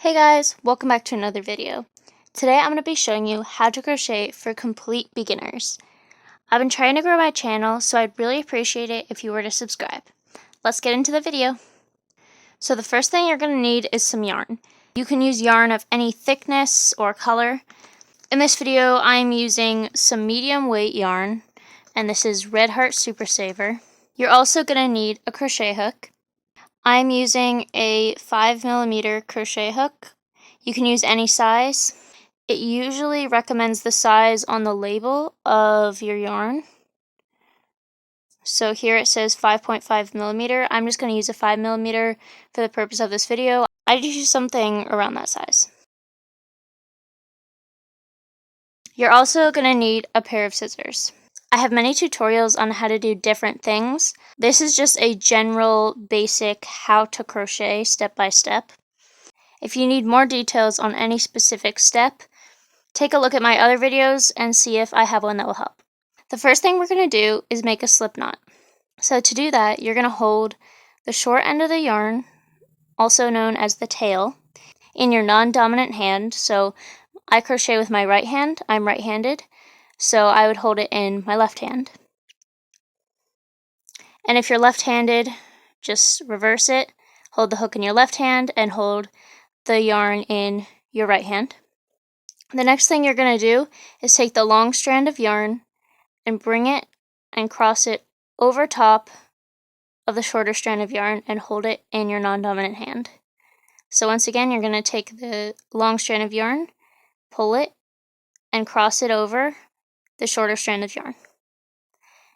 Hey guys, welcome back to another video. Today I'm going to be showing you how to crochet for complete beginners. I've been trying to grow my channel, so I'd really appreciate it if you were to subscribe. Let's get into the video. So the first thing you're going to need is some yarn. You can use yarn of any thickness or color. In this video I'm using some medium weight yarn, and this is Red Heart Super Saver. You're also going to need a crochet hook. I'm using a 5mm crochet hook. You can use any size. It usually recommends the size on the label of your yarn. So here it says 5.5mm. I'm just going to use a 5mm for the purpose of this video. I just use something around that size. You're also going to need a pair of scissors. I have many tutorials on how to do different things. This is just a general basic how to crochet step by step. If you need more details on any specific step, take a look at my other videos and see if I have one that will help. The first thing we're going to do is make a slip knot. So to do that, you're going to hold the short end of the yarn, also known as the tail, in your non-dominant hand. So I crochet with my right hand. I'm right-handed. So I would hold it in my left hand. And if you're left-handed, just reverse it. Hold the hook in your left hand and hold the yarn in your right hand. The next thing you're going to do is take the long strand of yarn and bring it and cross it over top of the shorter strand of yarn and hold it in your non-dominant hand. So once again, you're going to take the long strand of yarn, pull it, and cross it over the shorter strand of yarn.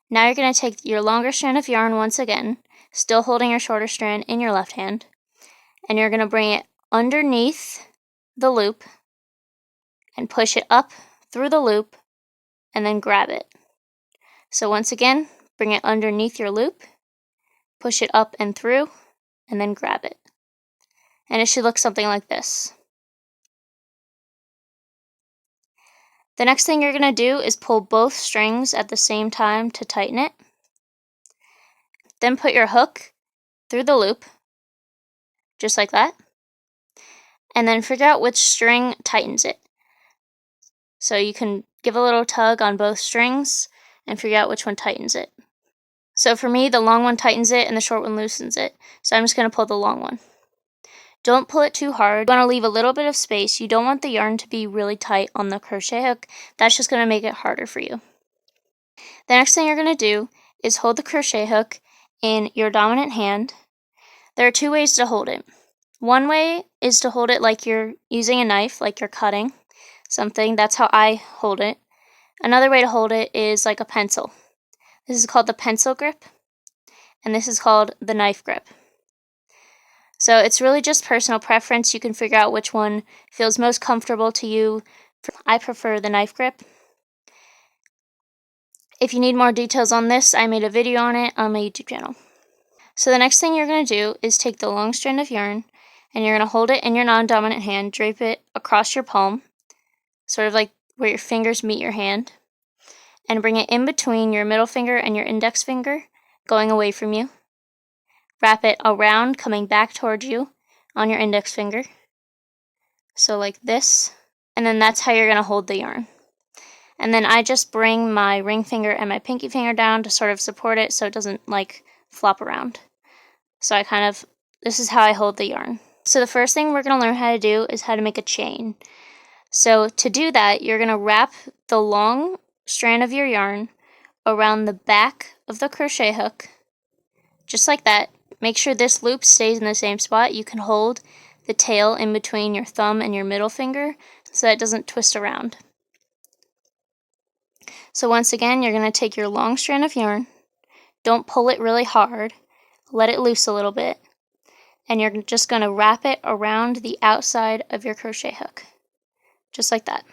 Now you're going to take your longer strand of yarn once again, still holding your shorter strand in your left hand, and you're going to bring it underneath the loop and push it up through the loop and then grab it. So once again, bring it underneath your loop, push it up and through, and then grab it. And it should look something like this. The next thing you're going to do is pull both strings at the same time to tighten it. Then put your hook through the loop, just like that. And then figure out which string tightens it. So you can give a little tug on both strings and figure out which one tightens it. So for me, the long one tightens it and the short one loosens it. So I'm just going to pull the long one. Don't pull it too hard. You want to leave a little bit of space. You don't want the yarn to be really tight on the crochet hook. That's just going to make it harder for you. The next thing you're going to do is hold the crochet hook in your dominant hand. There are two ways to hold it. One way is to hold it like you're using a knife, like you're cutting something. That's how I hold it. Another way to hold it is like a pencil. This is called the pencil grip, and this is called the knife grip. So it's really just personal preference. You can figure out which one feels most comfortable to you. I prefer the knife grip. If you need more details on this, I made a video on it on my YouTube channel. So the next thing you're going to do is take the long strand of yarn, and you're going to hold it in your non-dominant hand, drape it across your palm, sort of like where your fingers meet your hand, and bring it in between your middle finger and your index finger, going away from you. Wrap it around, coming back towards you on your index finger. So like this. And then that's how you're going to hold the yarn. And then I just bring my ring finger and my pinky finger down to sort of support it so it doesn't like flop around. So this is how I hold the yarn. So the first thing we're going to learn how to do is how to make a chain. So to do that, you're going to wrap the long strand of your yarn around the back of the crochet hook, just like that. Make sure this loop stays in the same spot. You can hold the tail in between your thumb and your middle finger so that it doesn't twist around. So once again, you're going to take your long strand of yarn. Don't pull it really hard. Let it loose a little bit. And you're just going to wrap it around the outside of your crochet hook, just like that.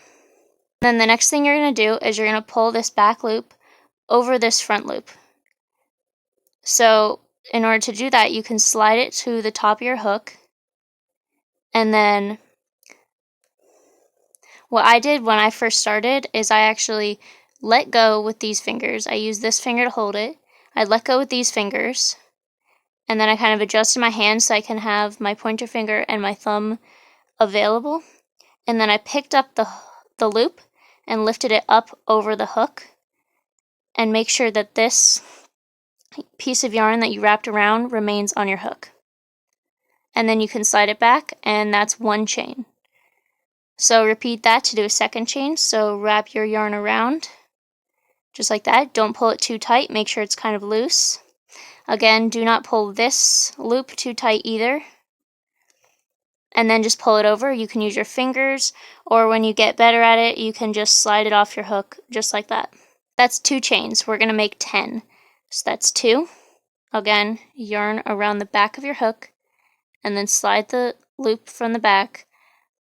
Then the next thing you're going to do is you're going to pull this back loop over this front loop. So in order to do that, you can slide it to the top of your hook. And then what I did when I first started is I actually let go with these fingers. I used this finger to hold it. I let go with these fingers. And then I kind of adjusted my hand so I can have my pointer finger and my thumb available, and then I picked up the loop and lifted it up over the hook, and make sure that this piece of yarn that you wrapped around remains on your hook. And then you can slide it back, and that's one chain. So repeat that to do a second chain. So wrap your yarn around just like that. Don't pull it too tight, make sure it's kind of loose. Again, do not pull this loop too tight either. And then just pull it over. You can use your fingers, or when you get better at it, you can just slide it off your hook just like that. That's 2 chains. We're going to make 10. So that's 2. Again, yarn around the back of your hook, and then slide the loop from the back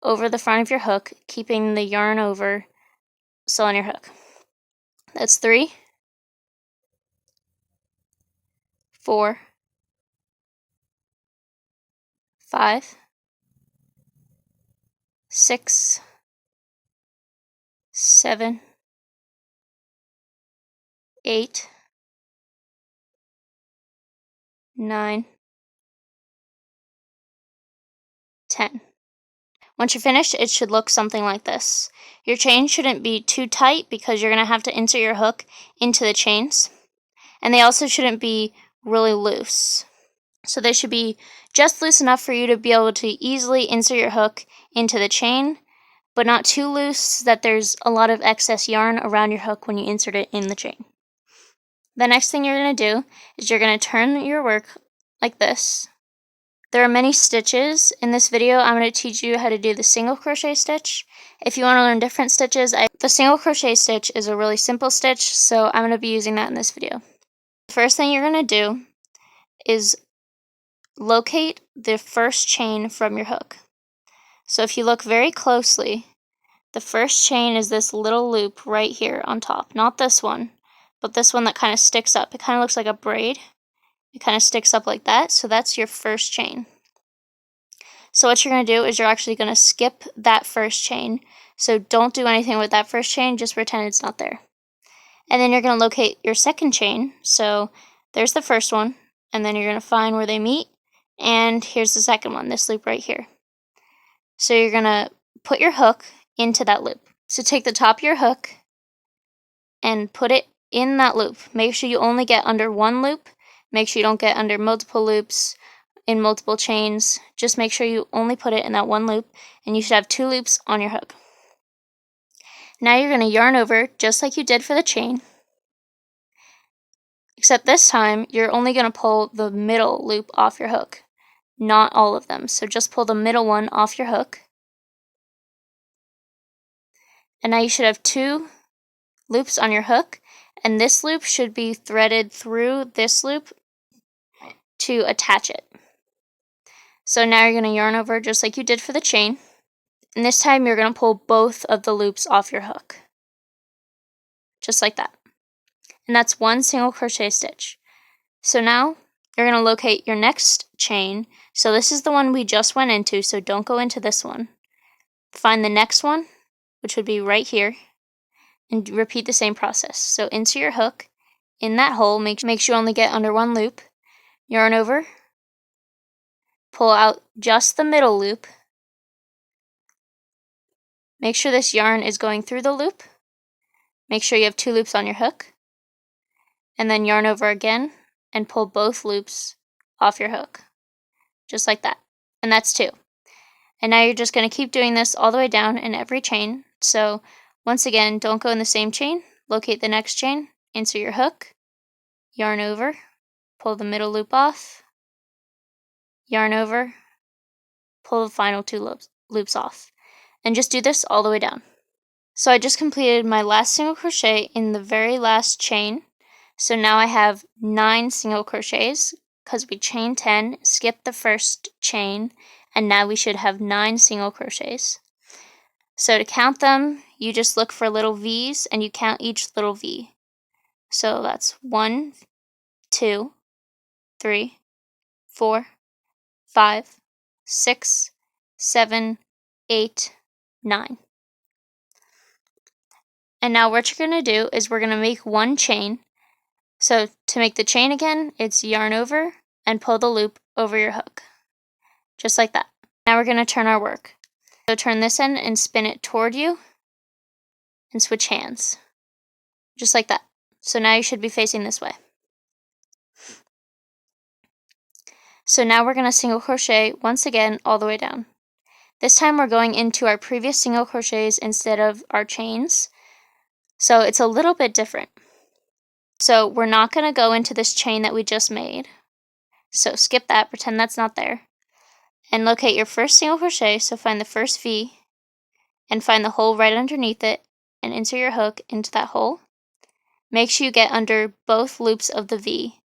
over the front of your hook, keeping the yarn over still on your hook. That's 3, 4, 5, 6, 7, 8, 9, 10. Once you're finished, it should look something like this. Your chain shouldn't be too tight because you're going to have to insert your hook into the chains. And they also shouldn't be really loose. So they should be just loose enough for you to be able to easily insert your hook into the chain, but not too loose that there's a lot of excess yarn around your hook when you insert it in the chain. The next thing you're going to do is you're going to turn your work like this. There are many stitches. In this video, I'm going to teach you how to do the single crochet stitch. If you want to learn different stitches, the single crochet stitch is a really simple stitch, so I'm going to be using that in this video. The first thing you're going to do is locate the first chain from your hook. So if you look very closely, the first chain is this little loop right here on top. Not this one, but this one that kind of sticks up. It kind of looks like a braid. It kind of sticks up like that, so that's your first chain. So what you're going to do is you're actually going to skip that first chain. So don't do anything with that first chain, just pretend it's not there. And then you're going to locate your second chain. So there's the first one, and then you're going to find where they meet, and here's the second one, this loop right here. So you're going to put your hook into that loop. So take the top of your hook and put it in that loop. Make sure you only get under one loop. Make sure you don't get under multiple loops in multiple chains. Just make sure you only put it in that one loop, and you should have 2 loops on your hook. Now you're going to yarn over just like you did for the chain, except this time you're only going to pull the middle loop off your hook, not all of them. So just pull the middle one off your hook. And now you should have 2 loops on your hook, and this loop should be threaded through this loop to attach it. So now you're going to yarn over just like you did for the chain, and this time you're going to pull both of the loops off your hook, just like that. And that's 1 single crochet stitch. So now you're going to locate your next chain. So this is the one we just went into, so don't go into this one. Find the next one, which would be right here, and repeat the same process. So insert your hook in that hole, make sure you only get under 1 loop, yarn over, pull out just the middle loop, make sure this yarn is going through the loop, make sure you have 2 loops on your hook, and then yarn over again and pull both loops off your hook, just like that. And that's 2. And now you're just going to keep doing this all the way down in every chain. So once again, don't go in the same chain, locate the next chain, insert your hook, yarn over, pull the middle loop off, yarn over, pull the final 2 loops off, and just do this all the way down. So I just completed my last single crochet in the very last chain. So now I have 9 single crochets because we chained 10, skipped the first chain, and now we should have 9 single crochets. So to count them, you just look for little V's and you count each little V. So that's 1, 2, 3, 4, 5, 6, 7, 8, 9. And now what you're going to do is we're going to make 1 chain. So to make the chain again, it's yarn over and pull the loop over your hook. Just like that. Now we're going to turn our work. So turn this end and spin it toward you and switch hands. Just like that. So now you should be facing this way. So now we're going to single crochet once again all the way down. This time we're going into our previous single crochets instead of our chains. So it's a little bit different. So we're not going to go into this chain that we just made. So skip that, pretend that's not there. And locate your first single crochet, so find the first V and find the hole right underneath it and insert your hook into that hole. Make sure you get under both loops of the V.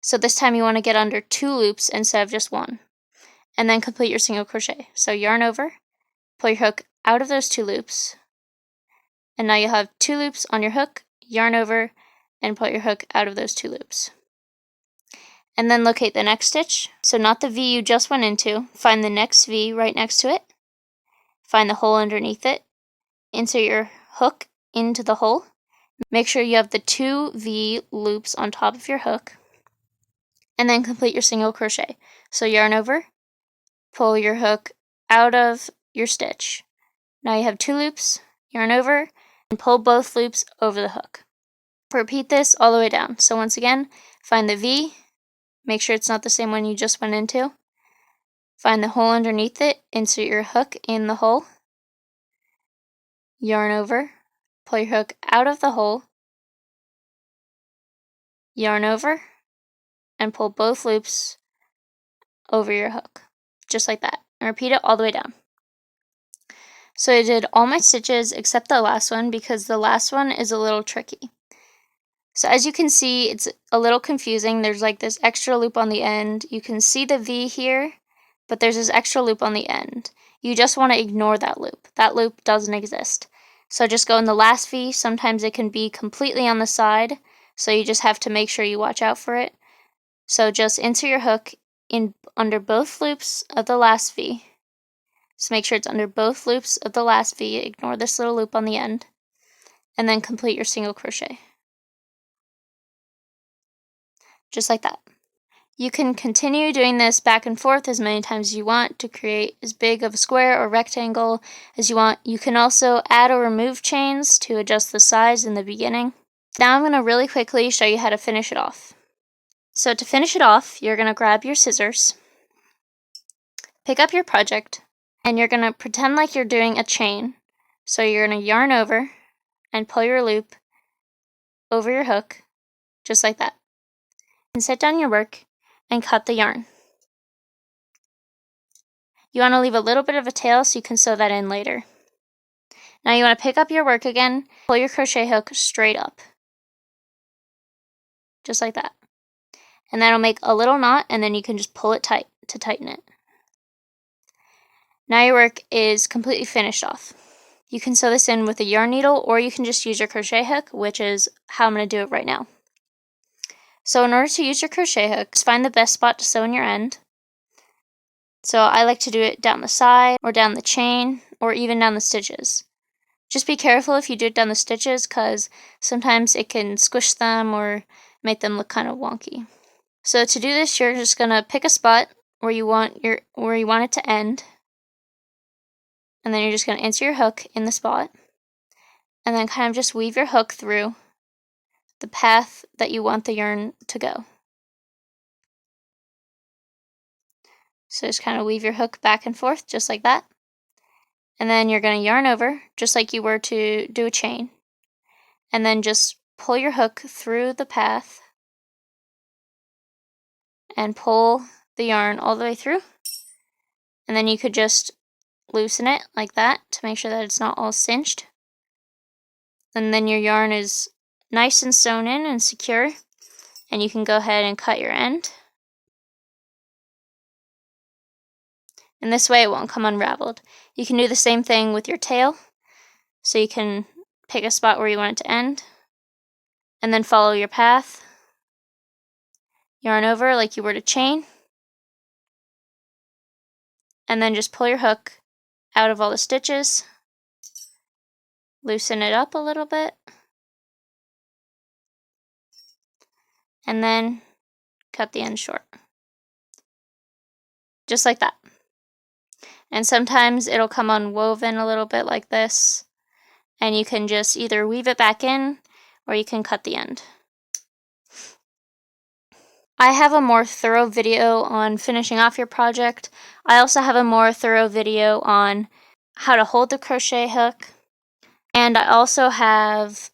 So this time you want to get under 2 loops instead of just 1. And then complete your single crochet. So yarn over, pull your hook out of those 2 loops. And now you'll have 2 loops on your hook, yarn over, and pull your hook out of those 2 loops. And then locate the next stitch. So not the V you just went into, find the next V right next to it. Find the hole underneath it. Insert your hook into the hole. Make sure you have the 2 V loops on top of your hook. And then complete your single crochet. So yarn over, pull your hook out of your stitch. Now you have 2 loops, yarn over, and pull both loops over the hook. Repeat this all the way down. So once again, find the V, make sure it's not the same one you just went into. Find the hole underneath it, insert your hook in the hole, yarn over, pull your hook out of the hole, yarn over, and pull both loops over your hook, just like that. And repeat it all the way down. So I did all my stitches except the last one because the last one is a little tricky. So as you can see, it's a little confusing. There's like this extra loop on the end. You can see the V here, but there's this extra loop on the end. You just want to ignore that loop. That loop doesn't exist. So just go in the last V. Sometimes it can be completely on the side, so you just have to make sure you watch out for it. So just insert your hook in under both loops of the last V. So make sure it's under both loops of the last V. Ignore this little loop on the end. And then complete your single crochet. Just like that. You can continue doing this back and forth as many times as you want to create as big of a square or rectangle as you want. You can also add or remove chains to adjust the size in the beginning. Now I'm going to really quickly show you how to finish it off. So to finish it off, you're going to grab your scissors, pick up your project, and you're going to pretend like you're doing a chain. So you're going to yarn over and pull your loop over your hook, just like that. And set down your work and cut the yarn. You want to leave a little bit of a tail so you can sew that in later. Now you want to pick up your work again, pull your crochet hook straight up. Just like that. And that'll make a little knot, and then you can just pull it tight to tighten it. Now your work is completely finished off. You can sew this in with a yarn needle, or you can just use your crochet hook, which is how I'm going to do it right now. So in order to use your crochet hook, just find the best spot to sew in your end. So I like to do it down the side, or down the chain, or even down the stitches. Just be careful if you do it down the stitches, because sometimes it can squish them or make them look kind of wonky. So to do this, you're just going to pick a spot where you want it to end. And then you're just going to insert your hook in the spot. And then kind of just weave your hook through the path that you want the yarn to go. So just kind of weave your hook back and forth, just like that. And then you're going to yarn over, just like you were to do a chain. And then just pull your hook through the path and pull the yarn all the way through. And then you could just loosen it like that to make sure that it's not all cinched. And then your yarn is nice and sewn in and secure. And you can go ahead and cut your end. And this way it won't come unraveled. You can do the same thing with your tail. So you can pick a spot where you want it to end. And then follow your path. Yarn over like you were to chain. And then just pull your hook out of all the stitches. Loosen it up a little bit. And then cut the end short. Just like that. And sometimes it'll come unwoven a little bit like this, and you can just either weave it back in or you can cut the end. I have a more thorough video on finishing off your project. I also have a more thorough video on how to hold the crochet hook, and I also have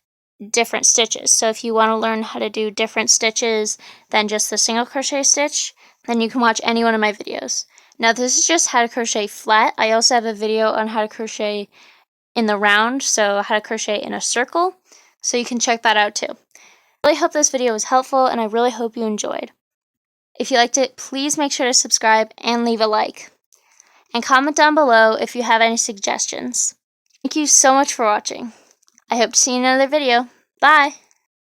different stitches. So if you want to learn how to do different stitches than just the single crochet stitch, then you can watch any one of my videos. Now this is just how to crochet flat. I also have a video on how to crochet in the round, so how to crochet in a circle, so you can check that out too. I really hope this video was helpful, and I really hope you enjoyed. If you liked it, please make sure to subscribe and leave a like. And comment down below if you have any suggestions. Thank you so much for watching. I hope to see you in another video. Bye!